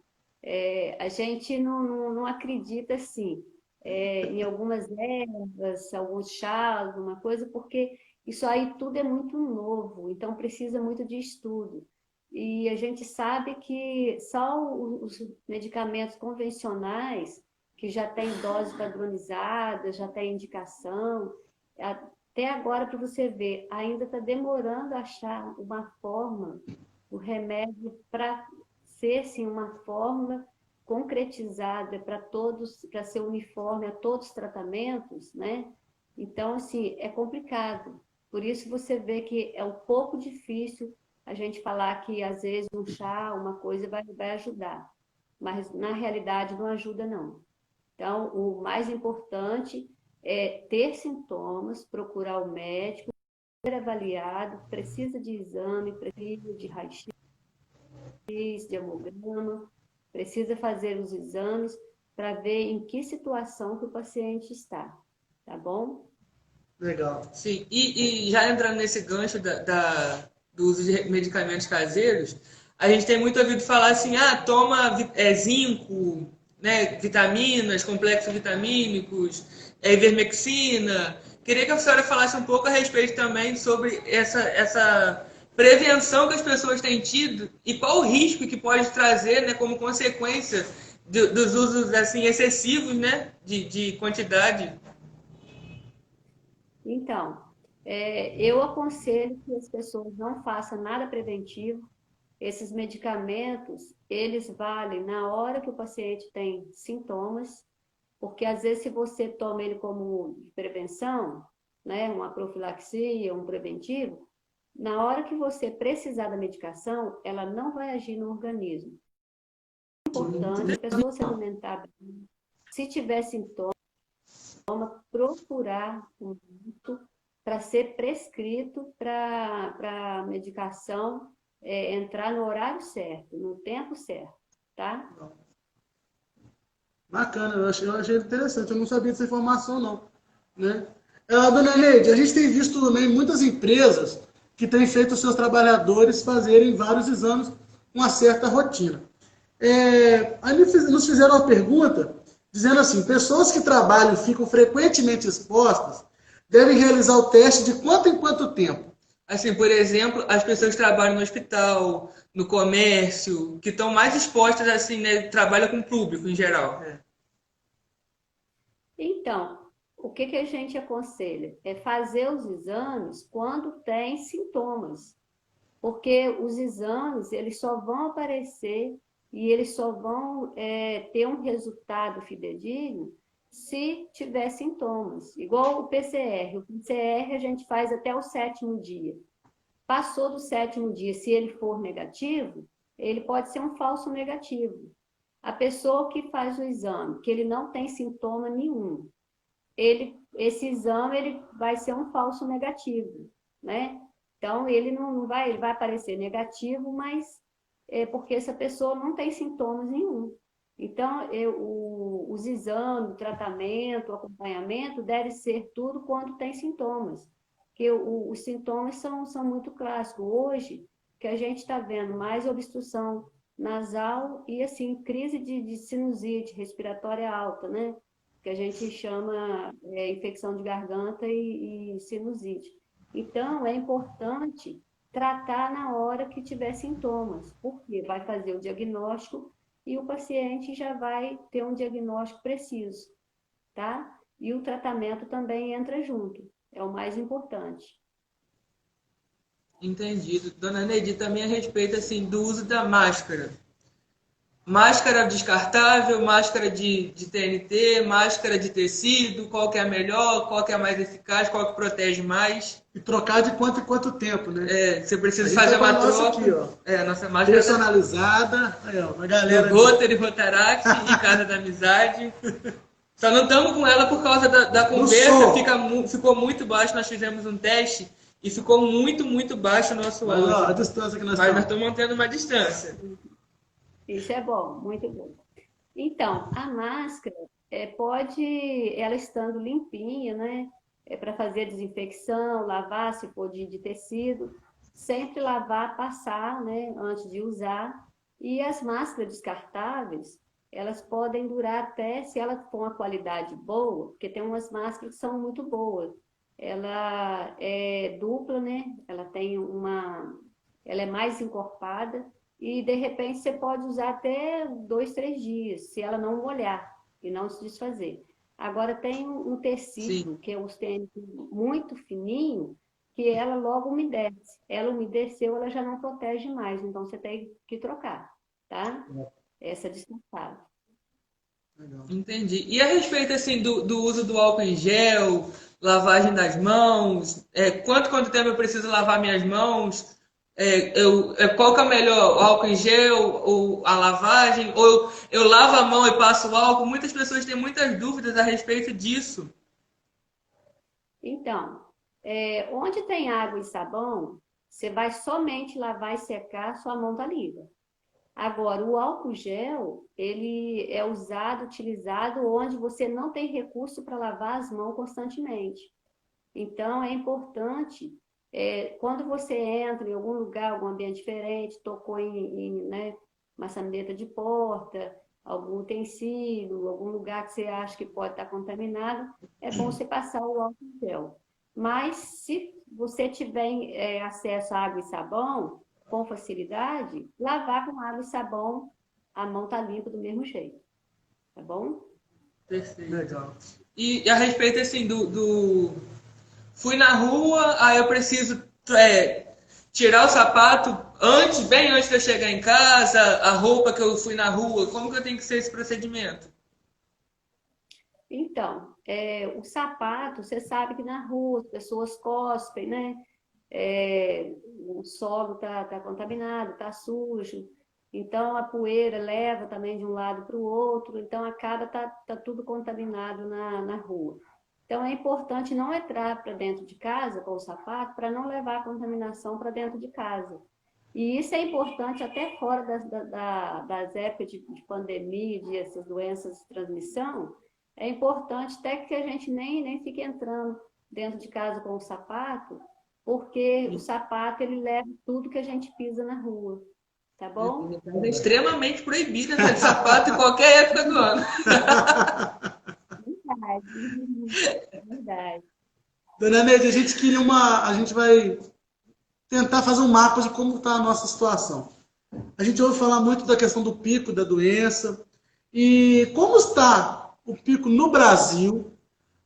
D: A gente não acredita assim. Em algumas ervas, alguns chás, alguma coisa, porque isso aí tudo é muito novo, então precisa muito de estudo. E a gente sabe que só os medicamentos convencionais, que já têm dose padronizada, já tem indicação, até agora, para você ver, ainda está demorando a achar uma forma, o remédio para ser assim, uma fórmula concretizada para todos, para ser uniforme a todos os tratamentos, né? Então, assim, é complicado. Por isso você vê que é um pouco difícil a gente falar que, às vezes, um chá, uma coisa vai ajudar. Mas, na realidade, não ajuda, não. Então, o mais importante é ter sintomas, procurar o médico, ser avaliado, precisa de exame, precisa de raio-x, de hemograma, precisa fazer os exames para ver em que situação que o paciente está, tá bom?
C: Legal.
A: Sim, e já entrando nesse gancho do uso de medicamentos caseiros, a gente tem muito ouvido falar assim, toma zinco, né, vitaminas, complexos vitamínicos, ivermectina. Queria que a senhora falasse um pouco a respeito também sobre essa prevenção que as pessoas têm tido e qual o risco que pode trazer, né, como consequência dos usos assim excessivos, né, de quantidade.
D: Então, eu aconselho que as pessoas não façam nada preventivo. Esses medicamentos, eles valem na hora que o paciente tem sintomas, porque às vezes se você toma ele como de prevenção, né, uma profilaxia, um preventivo, na hora que você precisar da medicação, ela não vai agir no organismo. É importante a pessoa se alimentar bem. Se tiver sintoma, procurar um médico para ser prescrito para a medicação entrar no horário certo, no tempo certo, tá?
C: Bacana, eu achei interessante, eu não sabia dessa informação não, né? Dona Neide, a gente tem visto também muitas empresas que têm feito os seus trabalhadores fazerem vários exames com uma certa rotina. Aí nos fizeram uma pergunta dizendo assim, pessoas que trabalham e ficam frequentemente expostas devem realizar o teste de quanto em quanto tempo?
A: Assim, por exemplo, as pessoas que trabalham no hospital, no comércio, que estão mais expostas, assim, né, trabalham com o público em geral.
D: Então, o que a gente aconselha? É fazer os exames quando tem sintomas, porque os exames, eles só vão aparecer e eles só vão ter um resultado fidedigno se tiver sintomas. Igual o PCR. O PCR a gente faz até o 7º dia. Passou do 7º dia, se ele for negativo, ele pode ser um falso negativo. A pessoa que faz o exame, que ele não tem sintoma nenhum, esse exame ele vai ser um falso negativo, né? Então, ele não vai, ele vai aparecer negativo, mas é porque essa pessoa não tem sintomas nenhum. Então, os exames, o tratamento, o acompanhamento deve ser tudo quando tem sintomas. Porque os sintomas são muito clássicos. Hoje, que a gente está vendo mais obstrução nasal e, assim, crise de sinusite respiratória alta, né? Que a gente chama infecção de garganta e sinusite. Então, é importante tratar na hora que tiver sintomas, porque vai fazer o diagnóstico e o paciente já vai ter um diagnóstico preciso, tá? E o tratamento também entra junto, é o mais importante.
A: Entendido. Dona Neide, também a respeito assim, do uso da máscara. Máscara descartável, máscara de TNT, máscara de tecido, qual que é a melhor, qual que é a mais eficaz, qual que protege mais.
C: E trocar de quanto em quanto tempo, né?
A: Você precisa fazer uma troca.
C: Aqui, ó.
A: A nossa máscara
C: personalizada. Aí, ó, uma galera.
A: Rotary, Rotaract e Casa da Amizade. Só não estamos com ela por causa da conversa, ficou muito baixo, nós fizemos um teste e ficou muito, muito baixo o nosso áudio.
C: A distância que nós
A: Mas nós estamos mantendo uma distância.
D: Isso é bom, muito bom. Então, a máscara ela estando limpinha, né? Para fazer a desinfecção, lavar se for de tecido, sempre lavar, passar, né? Antes de usar. E as máscaras descartáveis, elas podem durar até, se ela for uma qualidade boa, porque tem umas máscaras que são muito boas. Ela é dupla, né? Ela é mais encorpada e, de repente, você pode usar até 2, 3 dias, se ela não molhar e não se desfazer. Agora, tem um tecido, que é um tênis muito fininho, que ela logo umedece. Ela umedeceu, ela já não protege mais, então você tem que trocar, tá? Essa é descartável.
A: Entendi. E a respeito assim do uso do álcool em gel, lavagem das mãos, quanto tempo eu preciso lavar minhas mãos? Qual que é o melhor, o álcool em gel ou a lavagem? Ou eu lavo a mão e passo o álcool? Muitas pessoas têm muitas dúvidas a respeito disso.
D: Então, onde tem água e sabão, você vai somente lavar e secar, sua mão está livre. Agora, o álcool gel, ele é utilizado onde você não tem recurso para lavar as mãos constantemente. Então, é importante, quando você entra em algum lugar, algum ambiente diferente, tocou em maçaneta de porta, algum utensílio, algum lugar que você acha que pode estar contaminado, é bom você passar o álcool gel. Mas se você tiver acesso à água e sabão com facilidade, lavar com água e sabão, a mão está limpa do mesmo jeito. Tá bom?
A: Perfeito.
C: Legal.
A: E a respeito, assim, fui na rua, aí eu preciso tirar o sapato bem antes de eu chegar em casa, a roupa que eu fui na rua, como que eu tenho que ser esse procedimento?
D: Então, o sapato, você sabe que na rua as pessoas cospem, né? O solo tá contaminado, tá sujo. Então, a poeira leva também de um lado para o outro. Então, acaba tá tudo contaminado na rua. Então, é importante não entrar para dentro de casa com o sapato para não levar a contaminação para dentro de casa. E isso é importante até fora das épocas de pandemia, de essas doenças de transmissão. É importante até que a gente nem fique entrando dentro de casa com o sapato, porque o sapato ele leva tudo que a gente pisa na rua. Tá bom?
A: É extremamente proibida de sapato em qualquer época do ano.
D: É verdade.
C: Dona Neide, a gente vai tentar fazer um mapa de como está a nossa situação. A gente ouve falar muito da questão do pico da doença. E como está o pico no Brasil,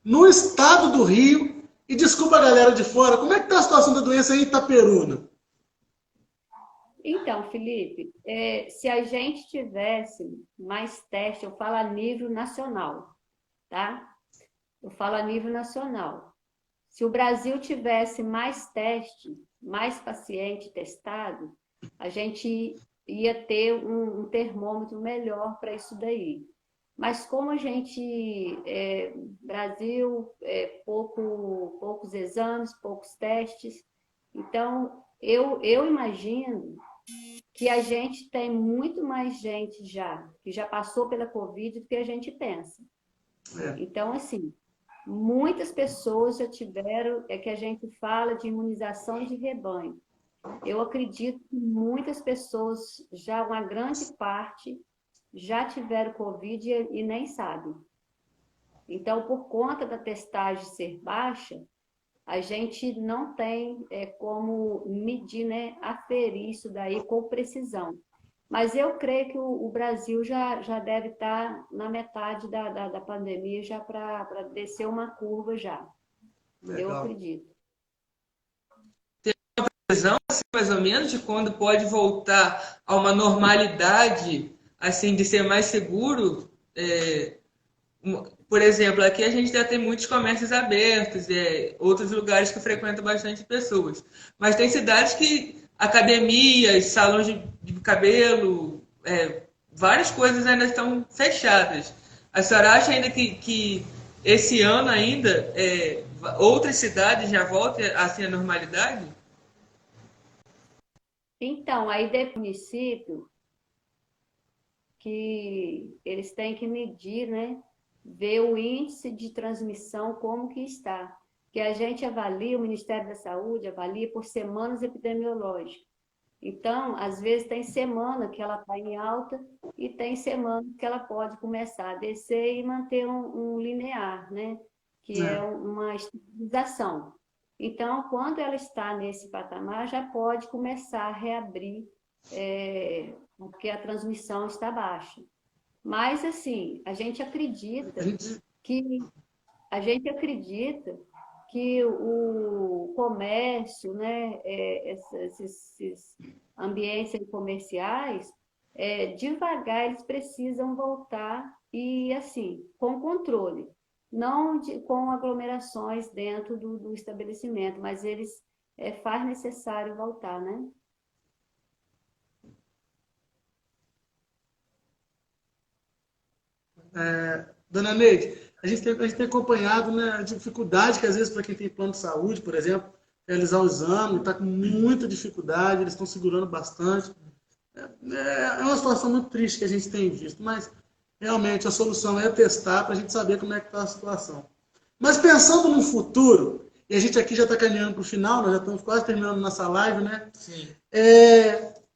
C: no estado do Rio, e desculpa a galera de fora, como é que está a situação da doença em Itaperuna?
D: Então, Felipe, se a gente tivesse mais testes, eu falo a nível nacional, tá? Eu falo a nível nacional. Se o Brasil tivesse mais teste, mais paciente testado, a gente ia ter um termômetro melhor para isso daí. Mas como a gente, Brasil, poucos exames, poucos testes, então eu imagino que a gente tem muito mais gente que já passou pela Covid do que a gente pensa. Então, assim, muitas pessoas já tiveram, que a gente fala de imunização de rebanho. Eu acredito que muitas pessoas, já uma grande parte, já tiveram Covid e nem sabem. Então, por conta da testagem ser baixa, a gente não tem como medir, né, aferir isso daí com precisão. Mas eu creio que o Brasil já deve estar na metade da pandemia, já para descer uma curva já. Legal. Eu acredito.
A: Tem uma previsão, assim, mais ou menos, de quando pode voltar a uma normalidade, assim, de ser mais seguro? Por exemplo, aqui a gente já tem muitos comércios abertos, outros lugares que frequentam bastante pessoas. Mas tem cidades que academias, salões de cabelo, várias coisas ainda estão fechadas. A senhora acha ainda que esse ano ainda outras cidades já voltem assim à normalidade?
D: Então, aí do município que eles têm que medir, né? Ver o índice de transmissão como que está. Que a gente avalia, o Ministério da Saúde avalia por semanas epidemiológicas. Então, às vezes tem semana que ela está em alta e tem semana que ela pode começar a descer e manter um linear, né? Que é uma estabilização. Então, quando ela está nesse patamar, já pode começar a reabrir, porque a transmissão está baixa. Mas, assim, a gente acredita que o comércio, né, esses ambientes comerciais, devagar eles precisam voltar e, assim, com controle. Não com aglomerações dentro do estabelecimento, mas eles faz necessário voltar, né?
C: Dona Neide, a gente tem acompanhado, né, a dificuldade que às vezes para quem tem plano de saúde, por exemplo, realizar o exame, está com muita dificuldade, eles estão segurando bastante. É uma situação muito triste que a gente tem visto, mas realmente a solução é testar para a gente saber como é que está a situação. Mas pensando no futuro, e a gente aqui já está caminhando para o final, nós já estamos quase terminando nossa live, né?
A: Sim.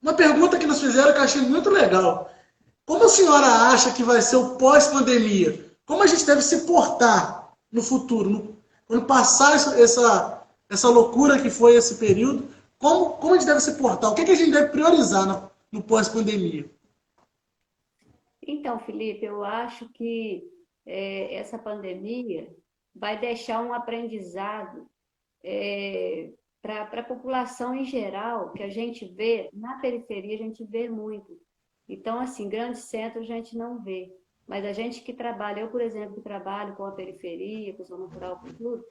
C: Uma pergunta que nos fizeram que eu achei muito legal. Como a senhora acha que vai ser o pós-pandemia? Como a gente deve se portar no futuro? quando passar essa loucura que foi esse período, como a gente deve se portar? O que a gente deve priorizar no pós-pandemia?
D: Então, Felipe, eu acho que essa pandemia vai deixar um aprendizado para a população em geral, que a gente vê na periferia, a gente vê muito. Então, assim, grandes centros a gente não vê. Mas a gente que trabalha, eu, por exemplo, que trabalho com a periferia, com zona rural, com tudo,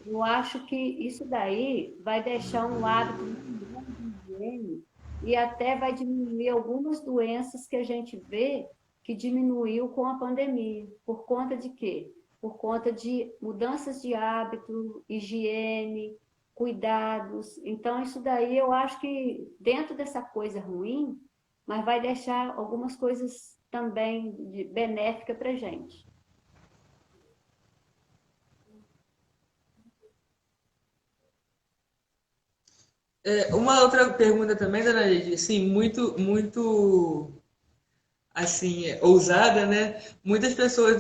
D: eu acho que isso daí vai deixar um hábito muito grande de higiene e até vai diminuir algumas doenças que a gente vê que diminuiu com a pandemia. Por conta de quê? Por conta de mudanças de hábito, higiene, cuidados. Então, isso daí eu acho que dentro dessa coisa ruim, mas vai deixar algumas coisas também benéficas para a gente.
A: Uma outra pergunta também, dona Lidia, assim, muito, assim, ousada, né? Muitas pessoas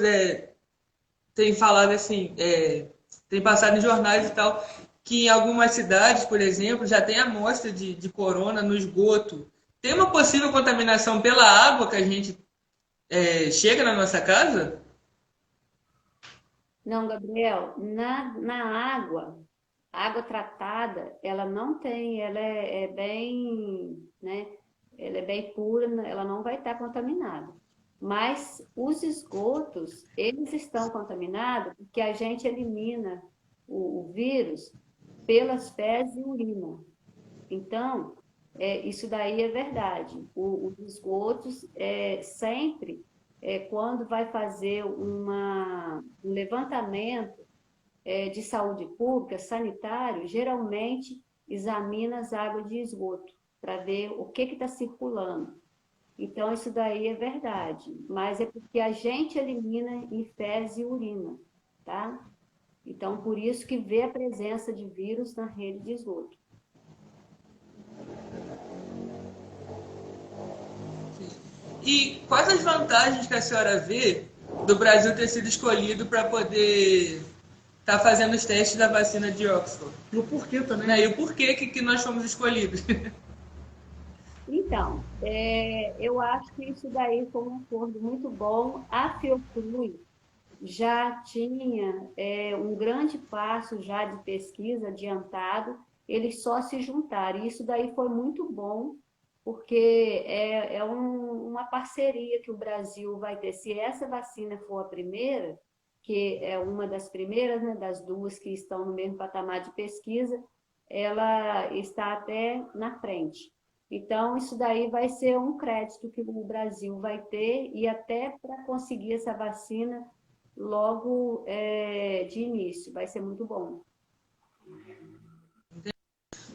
A: têm falado assim, têm passado em jornais e tal, que em algumas cidades, por exemplo, já tem amostra de corona no esgoto. Tem uma possível contaminação pela água que a gente chega na nossa casa?
D: Não, Gabriel, na água tratada, ela não tem, ela é bem, né? Ela é bem pura, ela não vai estar contaminada. Mas os esgotos, eles estão contaminados porque a gente elimina o vírus pelas fezes e urina. Então, isso daí é verdade. Os esgotos, sempre, quando vai fazer um levantamento de saúde pública, sanitário, geralmente examina as águas de esgoto para ver o que está circulando. Então, isso daí é verdade, mas é porque a gente elimina em fezes e urina, tá? Então, por isso que vê a presença de vírus na rede de esgoto.
A: E quais as vantagens que a senhora vê do Brasil ter sido escolhido para poder estar fazendo os testes da vacina de Oxford?
C: E o porquê também,
A: Né?
C: né?
A: E o porquê que nós fomos escolhidos?
D: Então, eu acho que isso daí foi um acordo muito bom. A Fiocruz já tinha um grande passo já de pesquisa adiantado, eles só se juntaram. E isso daí foi muito bom, porque uma parceria que o Brasil vai ter. Se essa vacina for a primeira, que é uma das primeiras, né, das duas que estão no mesmo patamar de pesquisa, ela está até na frente. Então, isso daí vai ser um crédito que o Brasil vai ter, e até para conseguir essa vacina logo de início, vai ser muito bom.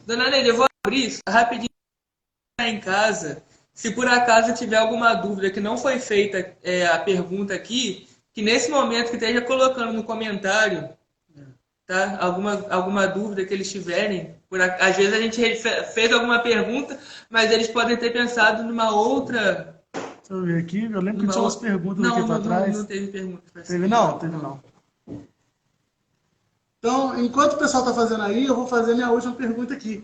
A: Dona Neide, eu vou abrir isso rapidinho em casa. Se por acaso tiver alguma dúvida que não foi feita a pergunta aqui, que nesse momento que esteja colocando no comentário, tá? Alguma dúvida que eles tiverem. Às vezes a gente fez alguma pergunta, mas eles podem ter pensado numa outra.
C: Deixa eu ver aqui, eu lembro que tinha umas perguntas
A: não,
C: aqui para trás.
A: Não teve pergunta.
C: Teve não? Teve não. Então, enquanto o pessoal está fazendo aí, eu vou fazer minha última pergunta aqui.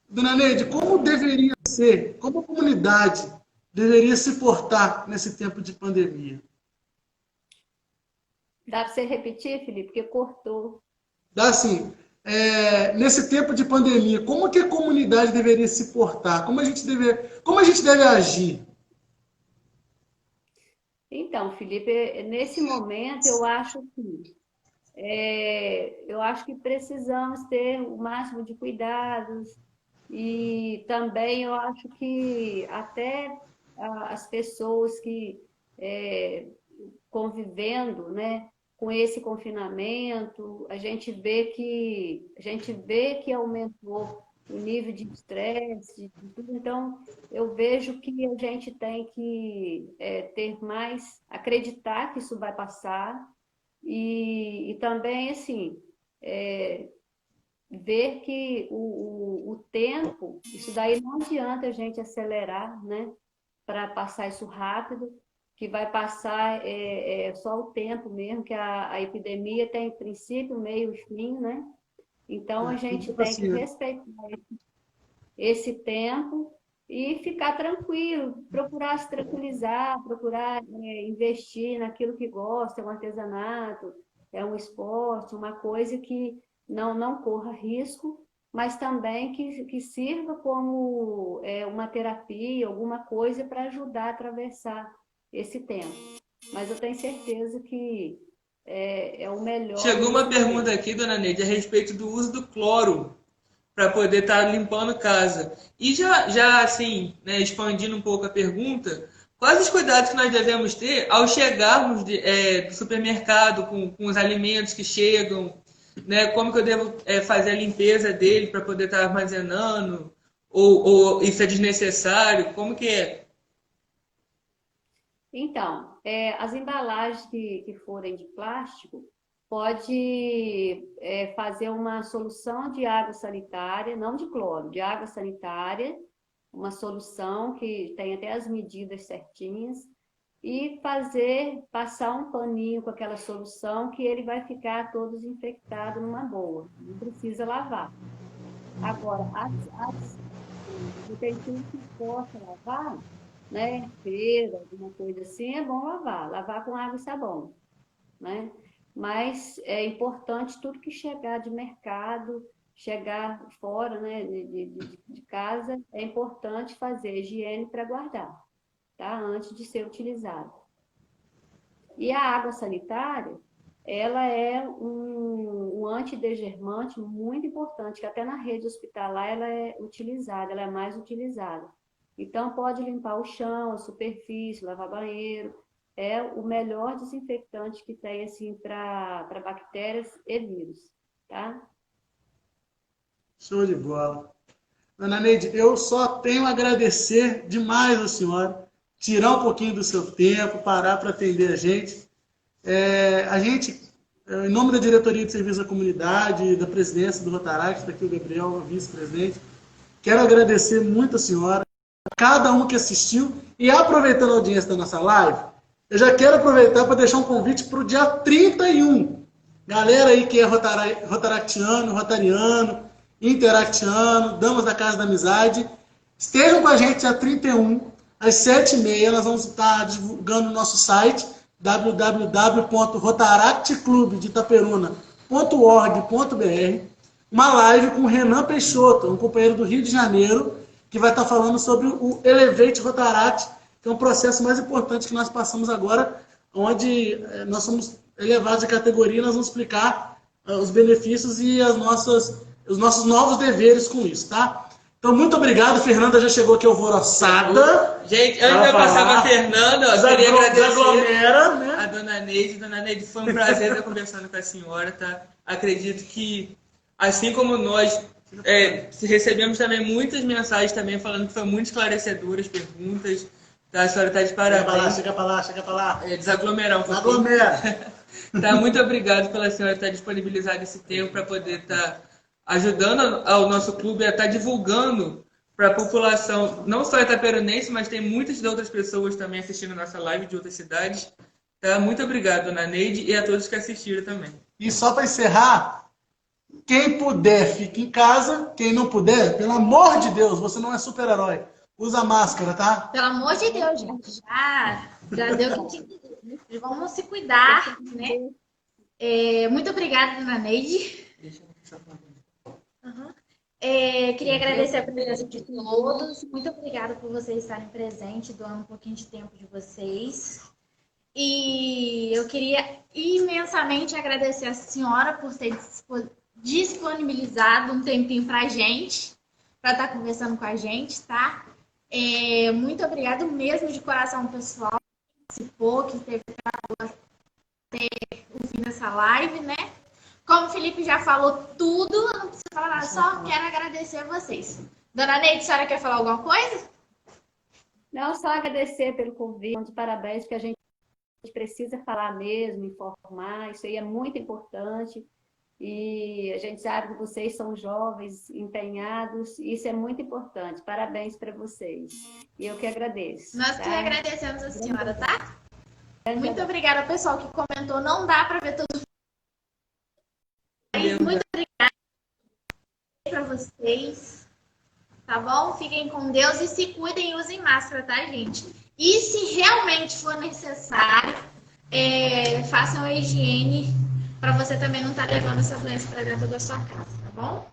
C: Dona Neide, como deveria ser, como a comunidade deveria se portar nesse tempo de pandemia?
D: Dá para você repetir, Felipe? Porque cortou.
C: Dá assim, nesse tempo de pandemia, como que a comunidade deveria se portar? Como a gente deve agir?
D: Então, Felipe, nesse momento eu acho que precisamos ter o máximo de cuidados, e também eu acho que até as pessoas que convivendo, né, com esse confinamento, a gente vê que aumentou o nível de estresse, de tudo. Então, eu vejo que a gente tem que ter mais, acreditar que isso vai passar, e também, assim, ver que o tempo, isso daí não adianta a gente acelerar, né, para passar isso rápido, que vai passar só o tempo mesmo, que a epidemia tem princípio, meio e fim, né? Então, a gente tem que respeitar esse tempo e ficar tranquilo, procurar se tranquilizar, procurar investir naquilo que gosta, é um artesanato, é um esporte, uma coisa que não corra risco, mas também que sirva como uma terapia, alguma coisa para ajudar a atravessar esse tempo. Mas eu tenho certeza que é o melhor.
A: Chegou uma pergunta aqui, dona Neide, a respeito do uso do cloro para poder estar limpando casa. E já assim, né, expandindo um pouco a pergunta, quais os cuidados que nós devemos ter ao chegarmos do supermercado com os alimentos que chegam, né? Como que eu devo fazer a limpeza dele para poder estar armazenando? Ou isso é desnecessário? Como que é?
D: Então, as embalagens que forem de plástico, pode fazer uma solução de água sanitária, não de cloro, de água sanitária, uma solução que tem até as medidas certinhas, e passar um paninho com aquela solução que ele vai ficar todo desinfectado numa boa, não precisa lavar. Agora, as utensílios que possa lavar, né, feira, alguma coisa assim, é bom lavar com água e sabão, né? Mas é importante tudo que chegar de mercado, chegar fora, né, de casa, é importante fazer higiene para guardar, tá? Antes de ser utilizado. E a água sanitária, ela é um antidegermante muito importante, que até na rede hospitalar ela é utilizada, ela é mais utilizada. Então, pode limpar o chão, a superfície, lavar banheiro. É o melhor desinfetante que tem, assim, para bactérias e vírus, tá?
C: Show de bola. Dona Neide, eu só tenho a agradecer demais a senhora, tirar um pouquinho do seu tempo, parar para atender a gente. A gente, em nome da Diretoria de Serviço à Comunidade, da presidência do Rotaract, está aqui o Gabriel, o vice-presidente, quero agradecer muito a senhora, a cada um que assistiu, e aproveitando a audiência da nossa live, eu já quero aproveitar para deixar um convite para o dia 31. Galera aí que é rotaractiano, rotariano, interactiano, damas da Casa da Amizade, estejam com a gente dia 31, às 7h30, nós vamos estar divulgando no nosso site, www.rotaractclube.itaperuna.org.br, uma live com o Renan Peixoto, um companheiro do Rio de Janeiro, que vai estar falando sobre o Elevate Rotaract, que é um processo mais importante que nós passamos agora, onde nós somos elevados de categoria e nós vamos explicar os benefícios e os nossos novos deveres com isso, tá? Então, muito obrigado. Fernanda já chegou aqui alvoroçada.
A: Gente, antes de eu passar para a Fernanda, eu queria agradecer,
C: né,
A: a Dona Neide. Dona Neide, foi um prazer estar conversando com a senhora, tá? Acredito que, assim como nós, recebemos também muitas mensagens também falando que foram muito esclarecedoras, perguntas. Tá? A senhora está de parabéns.
C: Chega para lá.
A: Desaglomerar um pouquinho.
C: Desaglomera.
A: Tá, muito obrigado pela senhora estar disponibilizado esse tempo para poder estar ajudando ao nosso clube a estar divulgando para a população, não só itaperunense, mas tem muitas outras pessoas também assistindo a nossa live de outras cidades. Tá? Muito obrigado, Dona Neide, e a todos que assistiram também.
C: E só para encerrar, quem puder, fique em casa. Quem não puder, pelo amor de Deus, você não é super-herói. Usa máscara, tá?
B: Pelo amor de Deus, gente. Já deu que te... Vamos se cuidar, né? Muito obrigada, Dona Neide. Queria agradecer a presença de todos. Muito obrigada por vocês estarem presentes, doando um pouquinho de tempo de vocês. E eu queria imensamente agradecer a senhora por ter disponibilizado um tempinho pra gente, para estar conversando com a gente, tá? Muito obrigada mesmo de coração, pessoal, que participou, que esteve ouvindo essa live, né? Como o Felipe já falou tudo, eu não preciso falar nada, só quero agradecer a vocês. Dona Neide, a senhora quer falar alguma coisa?
D: Não, só agradecer pelo convite, de parabéns, porque a gente precisa falar mesmo, informar, isso aí é muito importante. E a gente sabe que vocês são jovens, empenhados, e isso é muito importante. Parabéns para vocês. E eu que agradeço.
B: Nós que agradecemos a senhora, tá? Muito obrigada ao pessoal que comentou. Não dá para ver todos. Muito obrigada para vocês. Tá bom? Fiquem com Deus e se cuidem e usem máscara, tá, gente? E se realmente for necessário, façam a higiene para você também não estar levando essa doença para dentro da sua casa, tá bom?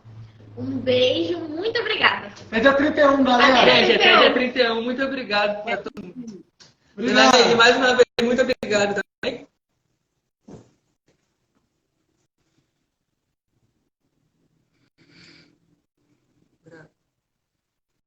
B: Um beijo, muito obrigada.
C: É dia 31, galera.
A: Gente, até dia 31. Muito obrigado para todo mundo.
C: Obrigado.
A: E mais uma vez, muito obrigado.